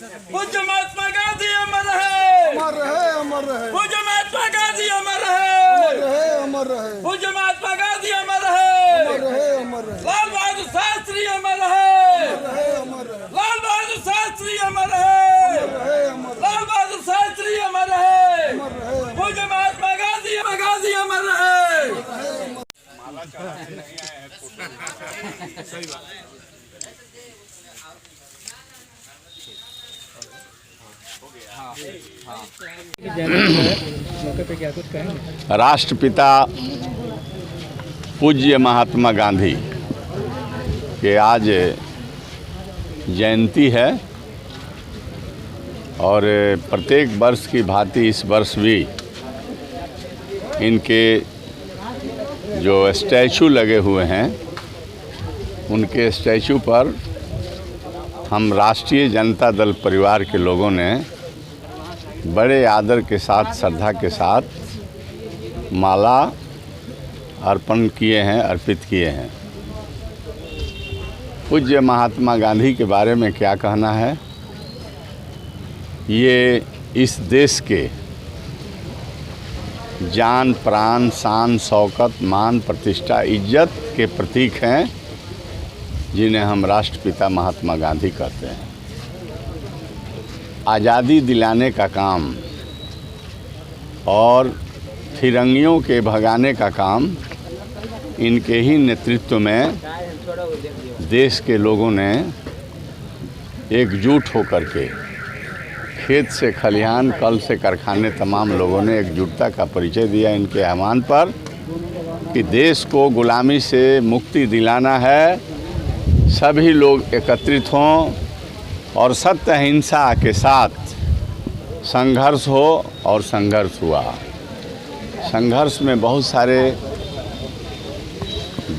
पूज्य महात्मा गांधी अमर रहे, अमर रहे, अमर रहे, पूज्य महात्मा गांधी अमर रहे, अमर रहे, अमर रहे, पूज्य महात्मा गांधी अमर रहे, अमर रहे, अमर रहे, लाल बहादुर शास्त्री अमर रहे, अमर रहे, लाल बहादुर शास्त्री अमर रहे, लाल बहादुर शास्त्री अमर रहे, पूज्य महात्मा गांधी अमर रहे। राष्ट्रपिता पूज्य महात्मा गांधी के आज जयंती है और प्रत्येक वर्ष की भांति इस वर्ष भी इनके जो स्टैचू लगे हुए हैं उनके स्टैचू पर हम राष्ट्रीय जनता दल परिवार के लोगों ने बड़े आदर के साथ, श्रद्धा के साथ माला अर्पण किए हैं, अर्पित किए हैं। पूज्य महात्मा गांधी के बारे में क्या कहना है। ये इस देश के जान, प्राण, शान, शौकत, मान, प्रतिष्ठा, इज्जत के प्रतीक हैं जिन्हें हम राष्ट्रपिता महात्मा गांधी कहते हैं। आज़ादी दिलाने का काम और फिरंगियों के भगाने का काम इनके ही नेतृत्व में देश के लोगों ने एकजुट होकर के खेत से खलिहान, कल से कारखाने, तमाम लोगों ने एकजुटता का परिचय दिया इनके आह्वान पर कि देश को गुलामी से मुक्ति दिलाना है। सभी लोग एकत्रित हों और सत्य अहिंसा के साथ संघर्ष हो, और संघर्ष हुआ। संघर्ष में बहुत सारे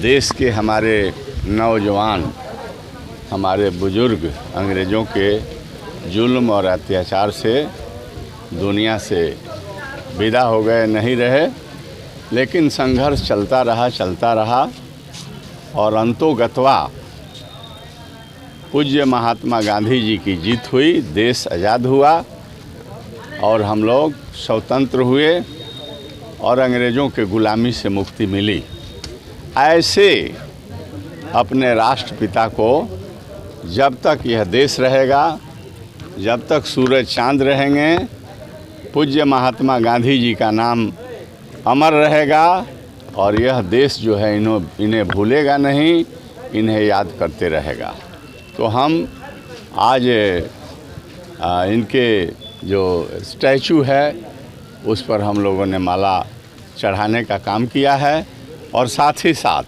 देश के हमारे नौजवान, हमारे बुजुर्ग अंग्रेज़ों के जुल्म और अत्याचार से दुनिया से विदा हो गए, नहीं रहे, लेकिन संघर्ष चलता रहा और अंतोगत्वा पूज्य महात्मा गांधी जी की जीत हुई, देश आज़ाद हुआ और हम लोग स्वतंत्र हुए और अंग्रेज़ों के गुलामी से मुक्ति मिली। ऐसे अपने राष्ट्रपिता को जब तक यह देश रहेगा, जब तक सूरज चांद रहेंगे, पूज्य महात्मा गांधी जी का नाम अमर रहेगा और यह देश जो है इन्हें भूलेगा नहीं, इन्हें याद करते रहेगा। तो हम आज इनके जो स्टैचू है उस पर हम लोगों ने माला चढ़ाने का काम किया है और साथ ही साथ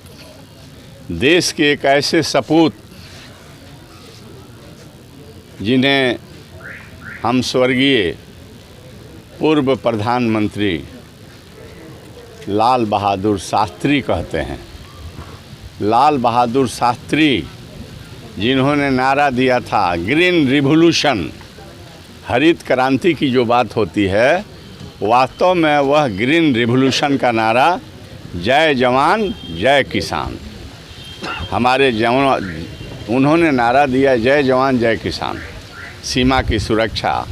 देश के एक ऐसे सपूत जिन्हें हम स्वर्गीय पूर्व प्रधानमंत्री लाल बहादुर शास्त्री कहते हैं। लाल बहादुर शास्त्री जिन्होंने नारा दिया था ग्रीन रिवॉल्यूशन, हरित क्रांति की जो बात होती है, वास्तव में वह ग्रीन रिवॉल्यूशन का नारा जय जवान जय किसान। हमारे जवान, उन्होंने नारा दिया जय जवान जय किसान। सीमा की सुरक्षा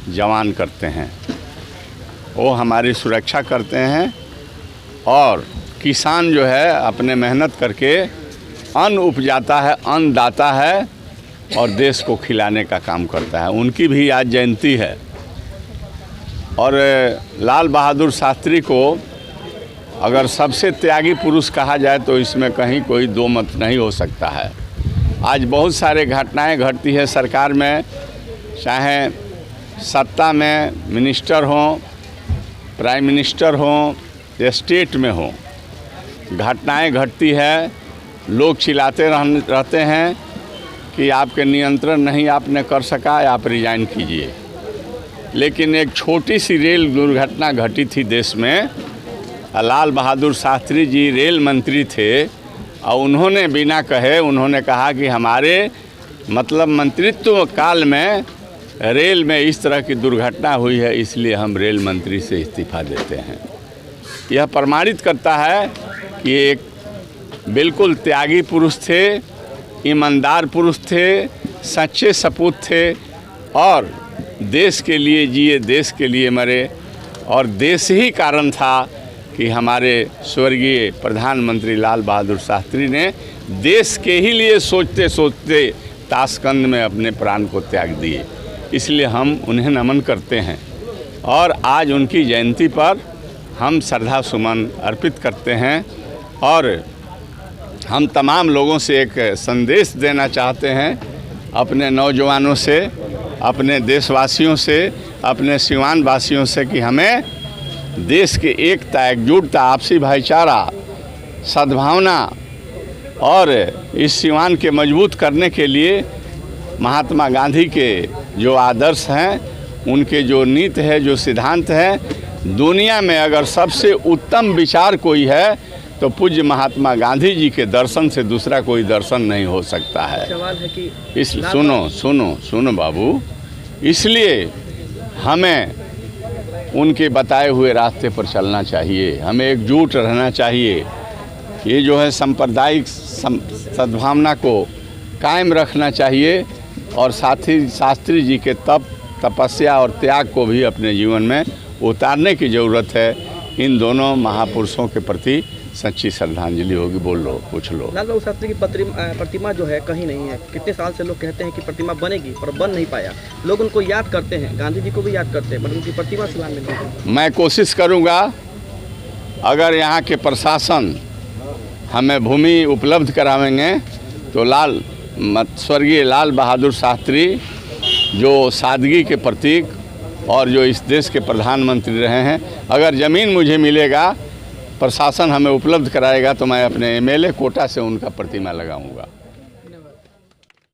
जवान करते हैं, वो हमारी सुरक्षा करते हैं और किसान जो है अपने मेहनत करके अन्न उपजाता है, अन्नदाता है और देश को खिलाने का काम करता है। उनकी भी आज जयंती है और लाल बहादुर शास्त्री को अगर सबसे त्यागी पुरुष कहा जाए तो इसमें कहीं कोई दो मत नहीं हो सकता है। आज बहुत सारे घटनाएं घटती है सरकार में, चाहे सत्ता में मिनिस्टर हों, प्राइम मिनिस्टर हों या स्टेट में हों, घटनाएं घटती है, लोग चिल्लाते रहते हैं कि आपके नियंत्रण नहीं आपने कर सका, आप रिजाइन कीजिए। लेकिन एक छोटी सी रेल दुर्घटना घटी थी देश में, लाल बहादुर शास्त्री जी रेल मंत्री थे और उन्होंने बिना कहे उन्होंने कहा कि हमारे मतलब मंत्रित्व काल में रेल में इस तरह की दुर्घटना हुई है, इसलिए हम रेल मंत्री से इस्तीफा देते हैं। यह प्रमाणित करता है कि एक बिल्कुल त्यागी पुरुष थे, ईमानदार पुरुष थे, सच्चे सपूत थे और देश के लिए जिए, देश के लिए मरे। और देश ही कारण था कि हमारे स्वर्गीय प्रधानमंत्री लाल बहादुर शास्त्री ने देश के ही लिए सोचते सोचते ताशकंद में अपने प्राण को त्याग दिए। इसलिए हम उन्हें नमन करते हैं और आज उनकी जयंती पर हम श्रद्धा सुमन अर्पित करते हैं। और हम तमाम लोगों से एक संदेश देना चाहते हैं, अपने नौजवानों से, अपने देशवासियों से, अपने सीवान वासियों से, कि हमें देश की एकता, एकजुटता, आपसी भाईचारा, सद्भावना और इस सीवान के मजबूत करने के लिए महात्मा गांधी के जो आदर्श हैं, उनके जो नीति है, जो सिद्धांत है, दुनिया में अगर सबसे उत्तम विचार कोई है तो पूज्य महात्मा गांधी जी के दर्शन से दूसरा कोई दर्शन नहीं हो सकता है। सवाल है कि सुनो बाबू, इसलिए हमें उनके बताए हुए रास्ते पर चलना चाहिए, हमें एकजुट रहना चाहिए। ये जो है सांप्रदायिक सद्भावना को कायम रखना चाहिए और साथ ही शास्त्री जी के तपस्या और त्याग को भी अपने जीवन में उतारने की ज़रूरत है। इन दोनों महापुरुषों के प्रति सच्ची श्रद्धांजलि होगी। बोल लो, पूछ लो। लाल बहादुर शास्त्री की प्रतिमा जो है कहीं नहीं है। कितने साल से लोग कहते हैं कि प्रतिमा बनेगी, पर बन नहीं पाया। लोग उनको याद करते हैं, गांधी जी को भी याद करते हैं, पर उनकी प्रतिमा सिवान में नहीं। मैं कोशिश करूँगा, अगर यहाँ के प्रशासन हमें भूमि उपलब्ध करावेंगे तो स्वर्गीय लाल बहादुर शास्त्री जो सादगी के प्रतीक और जो इस देश के प्रधानमंत्री रहे हैं, अगर ज़मीन मुझे मिलेगा, प्रशासन हमें उपलब्ध कराएगा, तो मैं अपने एमएलए कोटा से उनका प्रतिमा लगाऊंगा।